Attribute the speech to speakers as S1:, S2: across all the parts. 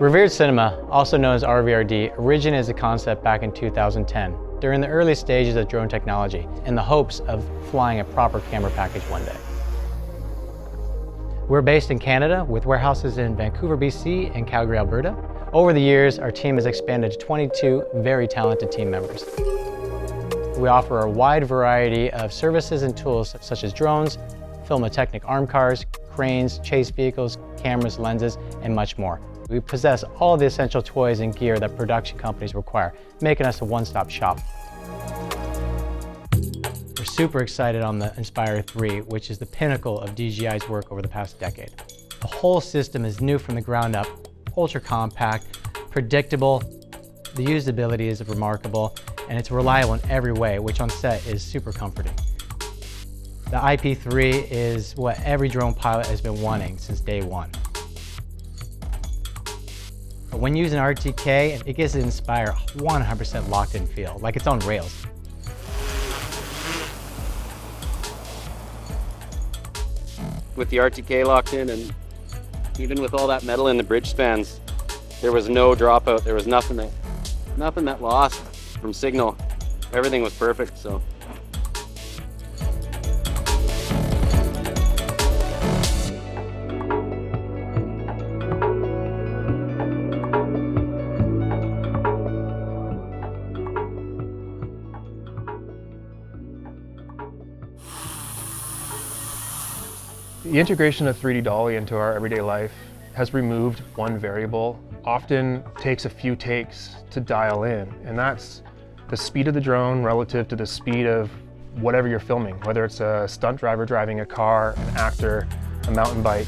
S1: Revered cinema, also known as RVRD, originated as a concept back in 2010, during the early stages of drone technology, in the hopes of flying a proper camera package one day. We're based in Canada, with warehouses in Vancouver, BC and Calgary, Alberta. Over the years, our team has expanded to 22 very talented team members. We offer a wide variety of services and tools such as drones, Filmatechnic arm cars, cranes, chase vehicles, cameras, lenses, and much more. We possess all the essential toys and gear that production companies require, making us a one-stop shop. We're super excited on the Inspire 3, which is the pinnacle of DJI's work over the past decade. The whole system is new from the ground up, ultra compact, predictable, the usability is remarkable, and it's reliable in every way, which on set is super comforting. The IP3 is what every drone pilot has been wanting since day one. But when using RTK, it gives the Inspire a 100% locked-in feel, like it's on rails.
S2: With the RTK locked in, and even with all that metal in the bridge spans, there was no dropout. There was nothing that lost from signal. Everything was perfect. So.
S3: The integration of 3D dolly into our everyday life has removed one variable, often takes a few takes to dial in, and that's the speed of the drone relative to the speed of whatever you're filming, whether it's a stunt driver driving a car, an actor, a mountain bike.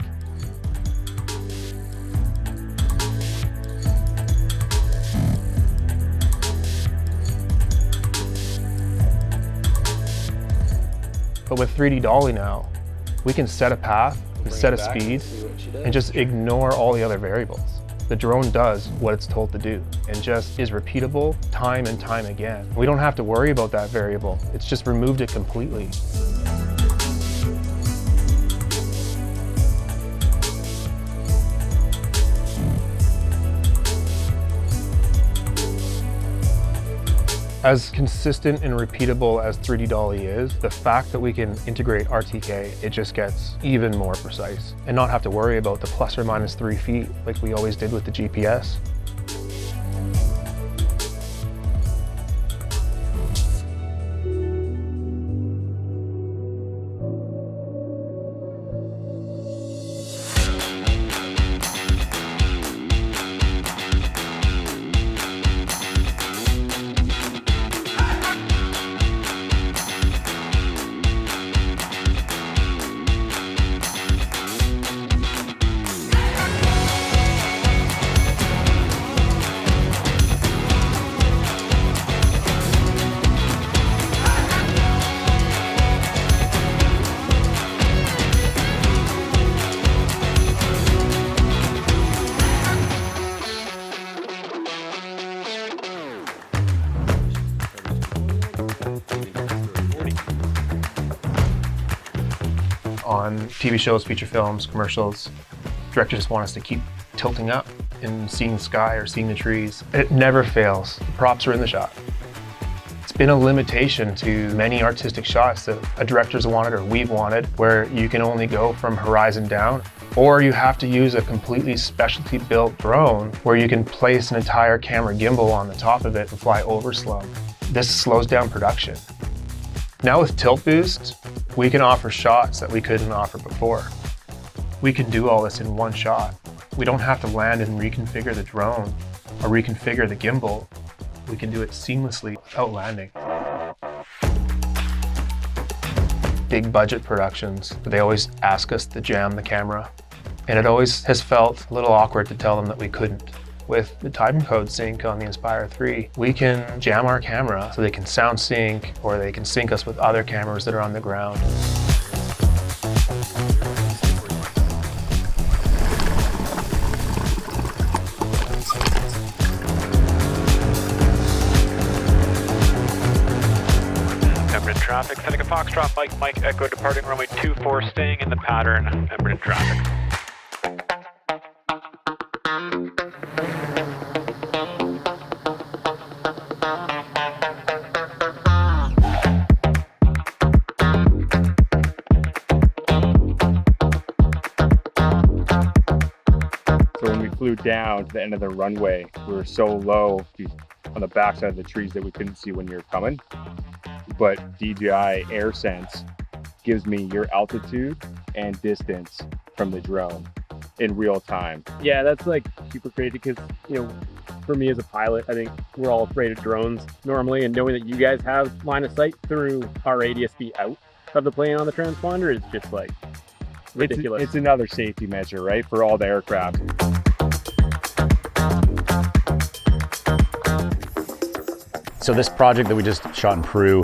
S3: But with 3D dolly now, we can set a path, and set a speed, and just ignore all the other variables. The drone does what it's told to do, and just is repeatable time and time again. We don't have to worry about that variable. It's just removed it completely. As consistent and repeatable as 3D dolly is, the fact that we can integrate RTK, it just gets even more precise and not have to worry about the plus or minus 3 feet like we always did with the GPS. On TV shows, feature films, commercials, directors just want us to keep tilting up and seeing the sky or seeing the trees. It never fails. The props are in the shot. It's been a limitation to many artistic shots that a director's wanted or we've wanted, where you can only go from horizon down, or you have to use a completely specialty built drone where you can place an entire camera gimbal on the top of it and fly over slow. This slows down production. Now with Tilt Boost, we can offer shots that we couldn't offer before. We can do all this in one shot. We don't have to land and reconfigure the drone or reconfigure the gimbal. We can do it seamlessly without landing. Big budget productions, they always ask us to jam the camera. And it always has felt a little awkward to tell them that we couldn't. With the timecode sync on the Inspire 3, we can jam our camera so they can sound sync, or they can sync us with other cameras that are on the ground.
S4: Pembroke traffic, setting a Foxtrot, Mike Echo, departing runway 24, staying in the pattern, Pembroke traffic.
S5: flew down to the end of the runway, we were so low on the backside of the trees that we couldn't see when you were coming. But DJI AirSense gives me your altitude and distance from the drone in real time. Yeah, that's like super crazy because, you know, for me as a pilot, I think we're all afraid of drones normally, and knowing that you guys have line of sight through our ADS-B out of the plane on the transponder is just like ridiculous. It's another safety measure, right, for all the aircraft.
S6: So this project that we just shot in Peru,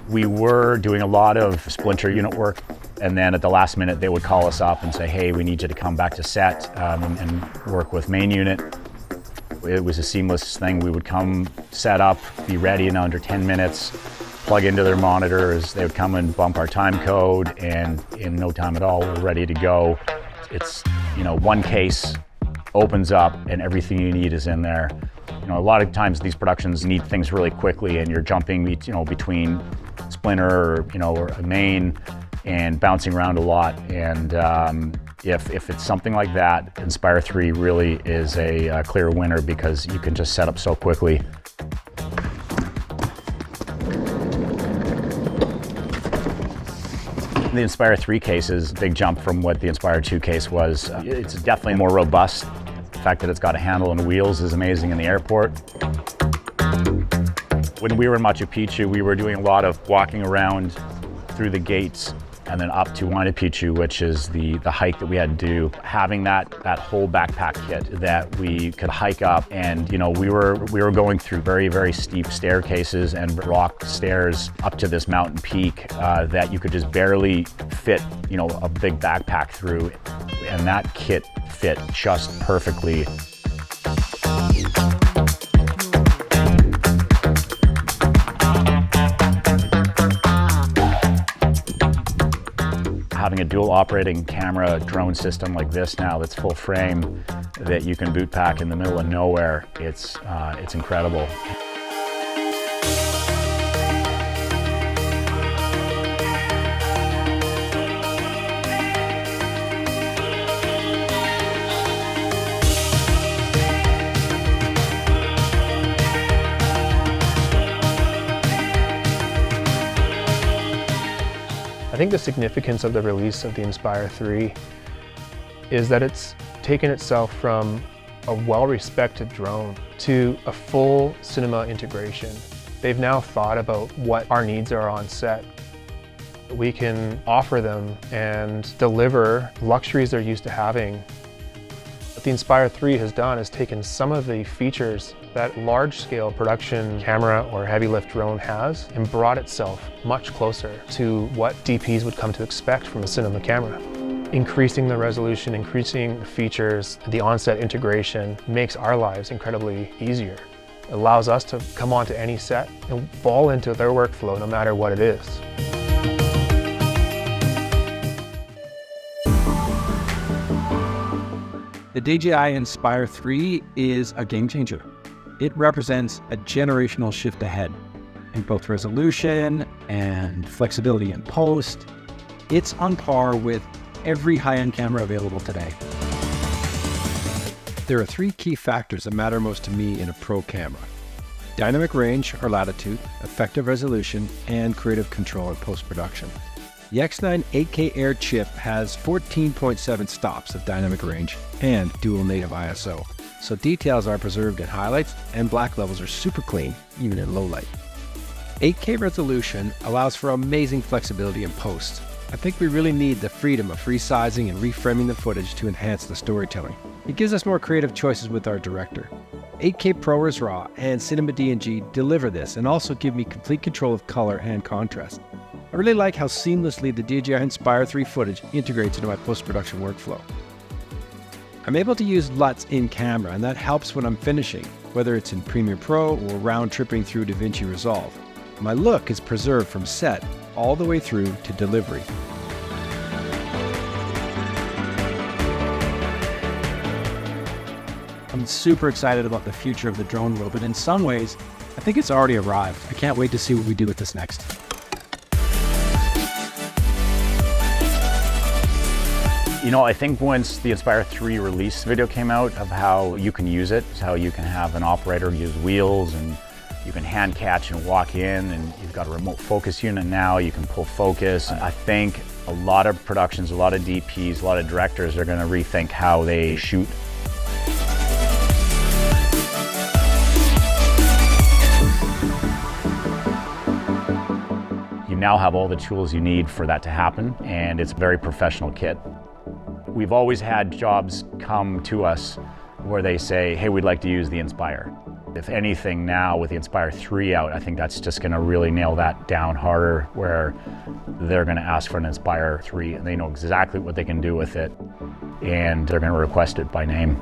S6: we were doing a lot of splinter unit work, and then at the last minute they would call us up and say, hey, we need you to come back to set and work with main unit. It was a seamless thing. We would come, set up, be ready in under 10 minutes, plug into their monitors. They would come and bump our time code, and in no time at all, we're ready to go. It's, you know, one case opens up and everything you need is in there. You know, a lot of times these productions need things really quickly, and you're jumping, you know, between splinter or, you know, or a main and bouncing around a lot. And if it's something like that, Inspire 3 really is a clear winner because you can just set up so quickly. The Inspire 3 case is a big jump from what the Inspire 2 case was. It's definitely more robust. The fact that it's got a handle and wheels is amazing in the airport. When we were in Machu Picchu, we were doing a lot of walking around through the gates and then up to Huayna Picchu, which is the hike that we had to do. Having that whole backpack kit that we could hike up, and you know, we were going through very, very steep staircases and rock stairs up to this mountain peak that you could just barely fit, you know, a big backpack through, and that kit fit just perfectly. Having a dual operating camera drone system like this now that's full frame that you can boot pack in the middle of nowhere, it's incredible.
S3: I think the significance of the release of the Inspire 3 is that it's taken itself from a well-respected drone to a full cinema integration. They've now thought about what our needs are on set. We can offer them and deliver luxuries they're used to having. What the Inspire 3 has done is taken some of the features that large-scale production camera or heavy lift drone has and brought itself much closer to what DPs would come to expect from a cinema camera. Increasing the resolution, increasing the features, the on-set integration makes our lives incredibly easier. It allows us to come onto any set and fall into their workflow no matter what it is.
S7: The DJI Inspire 3 is a game changer. It represents a generational shift ahead in both resolution and flexibility in post. It's on par with every high-end camera available today. There are three key factors that matter most to me in a pro camera: dynamic range or latitude, effective resolution, and creative control in post-production. The X9 8K Air chip has 14.7 stops of dynamic range and dual native ISO. So details are preserved in highlights and black levels are super clean, even in low light. 8K resolution allows for amazing flexibility in post. I think we really need the freedom of resizing and reframing the footage to enhance the storytelling. It gives us more creative choices with our director. 8K ProRes RAW and Cinema DNG deliver this and also give me complete control of color and contrast. I really like how seamlessly the DJI Inspire 3 footage integrates into my post-production workflow. I'm able to use LUTs in camera, and that helps when I'm finishing, whether it's in Premiere Pro or round-tripping through DaVinci Resolve. My look is preserved from set all the way through to delivery. I'm super excited about the future of the drone world, but in some ways, I think it's already arrived. I can't wait to see what we do with this next.
S6: You know, I think once the Inspire 3 release video came out of how you can use it, how you can have an operator use wheels and you can hand catch and walk in, and you've got a remote focus unit now, you can pull focus. I think a lot of productions, a lot of DPs, a lot of directors are going to rethink how they shoot. You now have all the tools you need for that to happen, and it's a very professional kit. We've always had jobs come to us where they say, hey, we'd like to use the Inspire. If anything now with the Inspire 3 out, I think that's just gonna really nail that down harder, where they're gonna ask for an Inspire 3 and they know exactly what they can do with it, and they're gonna request it by name.